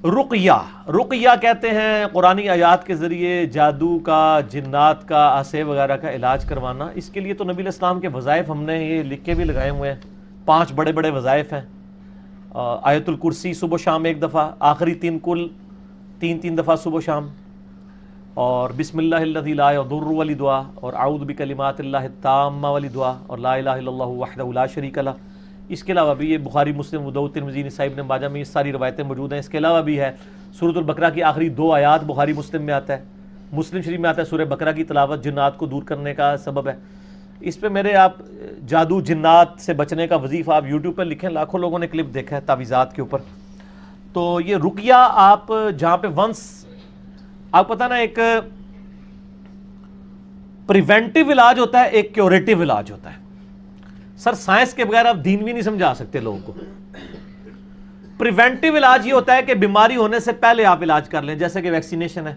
رقیہ کہتے ہیں قرآنی آیات کے ذریعے جادو کا، جنات کا، عصے وغیرہ کا علاج کروانا۔ اس کے لیے تو نبی علیہ السلام کے وظائف ہم نے یہ لکھ کے بھی لگائے ہوئے ہیں، 5 بڑے بڑے وظائف ہیں۔ آیت الکرسی صبح و شام 1 دفعہ، آخری 3 کل 3 دفعہ صبح و شام، اور بسم اللہ الذی لا یضر والی دعا، اور اعوذ بکلمات اللہ التامہ والی دعا، اور لا الہ الا اللہ وحدہ لا شریک لہ۔ اس کے علاوہ بھی یہ بخاری، مسلم، ابو داؤد، ترمذی، نسائی، ابن ماجہ میں یہ ساری روایتیں موجود ہیں۔ اس کے علاوہ بھی ہے سورۃ البقرہ کی آخری 2 آیات بخاری مسلم میں آتا ہے، مسلم شریف میں آتا ہے۔ سورہ بقرہ کی تلاوت جنات کو دور کرنے کا سبب ہے۔ اس پہ میرے آپ جادو جنات سے بچنے کا وظیفہ آپ یوٹیوب پہ لکھیں، لاکھوں لوگوں نے کلپ دیکھا ہے تعویذات کے اوپر۔ تو یہ رقیہ آپ جہاں پہ ونس آپ پتہ نا، ایک پریونٹیو علاج ہوتا ہے، ایک کیوریٹیو علاج ہوتا ہے۔ سر سائنس کے بغیر آپ دین بھی نہیں سمجھا سکتے لوگوں کو۔ پریونٹیو علاج یہ ہوتا ہے کہ بیماری ہونے سے پہلے آپ علاج کر لیں، جیسے کہ ویکسینیشن ہے۔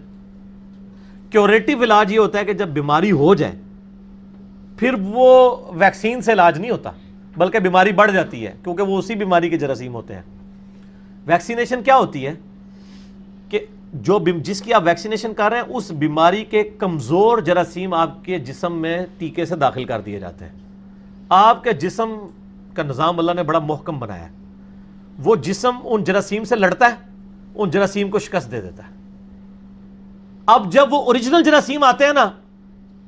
کیوریٹیو علاج یہ ہوتا ہے کہ جب بیماری ہو جائے پھر وہ ویکسین سے علاج نہیں ہوتا، بلکہ بیماری بڑھ جاتی ہے، کیونکہ وہ اسی بیماری کے جراثیم ہوتے ہیں۔ ویکسینیشن کیا ہوتی ہے کہ جس کی آپ ویکسینیشن کر رہے ہیں اس بیماری کے کمزور جراثیم آپ کے جسم میں ٹیکے سے داخل کر دیے جاتے ہیں۔ آپ کے جسم کا نظام اللہ نے بڑا محکم بنایا ہے، وہ جسم ان جراثیم سے لڑتا ہے، ان جراثیم کو شکست دے دیتا ہے۔ اب جب وہ اوریجنل جراثیم آتے ہیں نا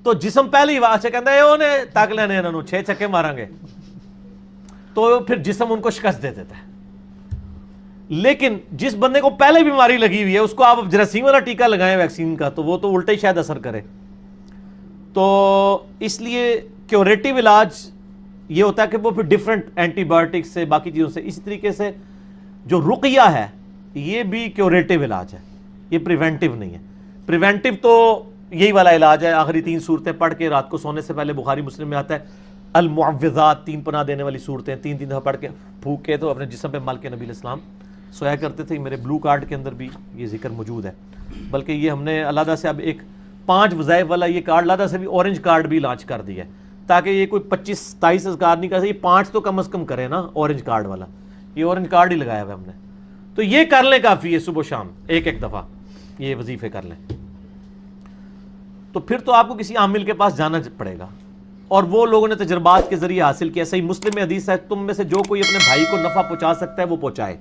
تو جسم پہلے ہی واچے کہتا ہے انہیں تاک لینے انہوں 6 چھکے ماریں گے، تو پھر جسم ان کو شکست دے دیتا ہے۔ لیکن جس بندے کو پہلے بیماری لگی ہوئی ہے اس کو آپ جراثیم والا ٹیکہ لگائیں ویکسین کا، تو وہ تو الٹا ہی شاید اثر کرے۔ تو اس لیے کیوریٹیو علاج یہ ہوتا ہے کہ وہ پھر ڈیفرنٹ اینٹی بایوٹک سے، باقی چیزوں سے، اسی طریقے سے جو رقیہ ہے یہ بھی کیوریٹیو علاج ہے، یہ پریونٹیو نہیں ہے۔ پریونٹیو تو یہی والا علاج ہے، آخری 3 سورتیں پڑھ کے رات کو سونے سے پہلے، بخاری مسلم میں آتا ہے المعوذات، 3 پناہ دینے والی صورتیں 3 دفعہ پڑھ کے پھونک کے تو اپنے جسم پہ مل کے نبی علیہ السلام سویا کرتے تھے۔ میرے بلو کارڈ کے اندر بھی یہ ذکر موجود ہے، بلکہ یہ ہم نے علیحدہ سے اب ایک 5 وظائف والا یہ کارڈ علیحدہ سے بھی اورنج کارڈ بھی لانچ کر دیا ہے، تاکہ یہ کوئی 25-27 اذکار نہیں کر سکے، یہ 5 تو کم از کم کرے نا اورنج کارڈ والا۔ یہ اورنج کارڈ ہی لگایا ہوا ہم نے، تو یہ کر لیں کافی ہے، صبح و شام 1 دفعہ یہ وظیفے کر لیں، تو پھر تو آپ کو کسی عامل کے پاس جانا پڑے گا، اور وہ لوگوں نے تجربات کے ذریعے حاصل کیا۔ صحیح مسلم میں حدیث ہے، تم میں سے جو کوئی اپنے بھائی کو نفع پہنچا سکتا ہے وہ پہنچائے۔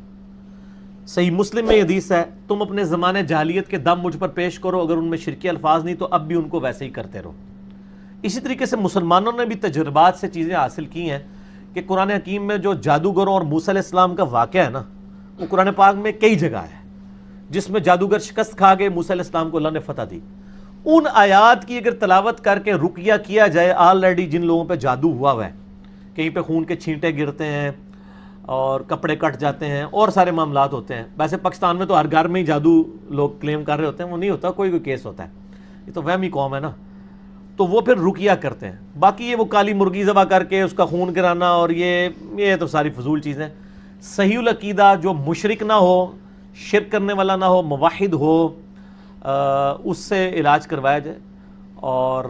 صحیح مسلم میں حدیث ہے، تم اپنے زمانے جاہلیت کے دم مجھ پر پیش کرو، اگر ان میں شرکی الفاظ نہیں تو اب بھی ان کو ویسے ہی کرتے رہو۔ اسی طریقے سے مسلمانوں نے بھی تجربات سے چیزیں حاصل کی ہیں کہ قرآن حکیم میں جو جادوگروں اور موسیٰ علیہ السلام کا واقعہ ہے نا، وہ قرآن پاک میں کئی جگہ ہے جس میں جادوگر شکست کھا گئے، موسیٰ علیہ السلام کو اللہ نے فتح دی۔ ان آیات کی اگر تلاوت کر کے رقیہ کیا جائے، آلریڈی جن لوگوں پہ جادو ہوا ہے، کہیں پہ خون کے چھینٹے گرتے ہیں اور کپڑے کٹ جاتے ہیں اور سارے معاملات ہوتے ہیں۔ ویسے پاکستان میں تو ہر گھر میں ہی جادو لوگ کلیم کر رہے ہوتے ہیں، وہ نہیں ہوتا، کوئی کیس ہوتا ہے، یہ تو وہمی قوم ہے نا، تو وہ پھر رقیہ کرتے ہیں۔ باقی یہ وہ کالی مرغی ذبح کر کے اس کا خون گرانا اور یہ تو ساری فضول چیزیں۔ صحیح العقیدہ جو مشرک نہ ہو، شرک کرنے والا نہ ہو، موحد ہو، اس سے علاج کروایا جائے، اور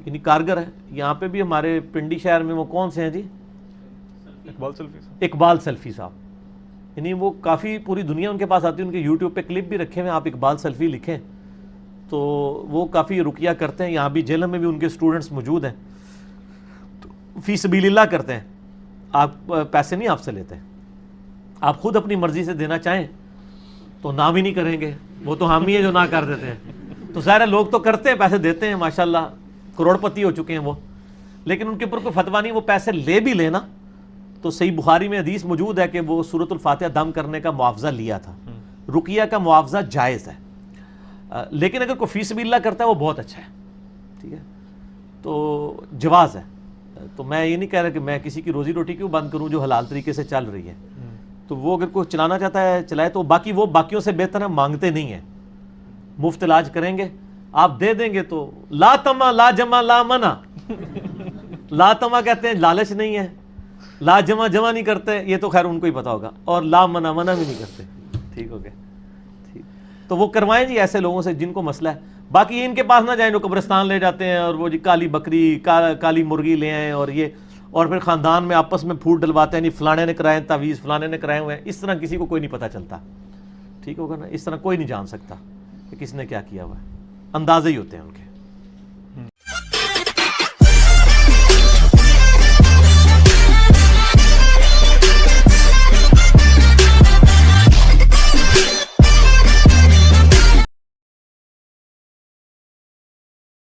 یعنی کارگر ہے۔ یہاں پہ بھی ہمارے پنڈی شہر میں وہ کون سے ہیں جی، اقبال سلفی صاحب، یعنی وہ کافی پوری دنیا ان کے پاس آتی ہے، ان کے یوٹیوب پہ کلپ بھی رکھے ہوئے ہیں، آپ اقبال سلفی لکھیں تو وہ کافی رقیہ کرتے ہیں۔ یہاں بھی جیل میں بھی ان کے سٹوڈنٹس موجود ہیں، تو فی سبیل اللہ کرتے ہیں، آپ پیسے نہیں آپ سے لیتے، آپ خود اپنی مرضی سے دینا چاہیں تو نہ بھی نہیں کریں گے، وہ تو ہم ہی ہیں جو نہ کر دیتے ہیں۔ تو ظاہر ہے لوگ تو کرتے ہیں، پیسے دیتے ہیں، ماشاءاللہ کروڑ پتی ہو چکے ہیں وہ، لیکن ان کے اوپر کوئی فتویٰ نہیں، وہ پیسے لے بھی لینا تو صحیح بخاری میں حدیث موجود ہے کہ وہ سورۃ الفاتحہ دم کرنے کا معاوضہ لیا تھا۔ رقیہ کا معاوضہ جائز ہے، لیکن اگر کوئی فی سبیل اللہ کرتا ہے وہ بہت اچھا ہے، ٹھیک ہے، تو جواز ہے۔ تو میں یہ نہیں کہہ رہا کہ میں کسی کی روزی روٹی کیوں بند کروں جو حلال طریقے سے چل رہی ہے، تو وہ اگر کوئی چلانا چاہتا ہے چلائے، تو باقی وہ باقیوں سے بہتر ہے، مانگتے نہیں ہیں، مفت علاج کریں گے، آپ دے دیں گے تو لا تما لا جمع لا منع، لا تما کہتے ہیں لالچ نہیں ہے، لا جمع جمع نہیں کرتے، یہ تو خیر ان کو ہی پتا ہوگا، اور لا منع منع بھی نہیں کرتے، ٹھیک ہو گیا، ٹھیک، تو وہ کروائیں جی ایسے لوگوں سے جن کو مسئلہ ہے۔ باقی یہ ان کے پاس نہ جائیں جو قبرستان لے جاتے ہیں اور وہ جی کالی بکری کالی مرغی لے آئیں، اور یہ اور پھر خاندان میں آپس میں پھوٹ ڈلواتے ہیں، نہیں فلانے نے کرائے تعویذ، فلانے نے کرائے ہوئے ہیں، اس طرح کسی کو کوئی نہیں پتہ چلتا۔ ٹھیک ہوگا نا. اس طرح کوئی نہیں جان سکتا کہ کس نے کیا کیا ہوا ہے, اندازے ہی ہوتے ہیں ان کے.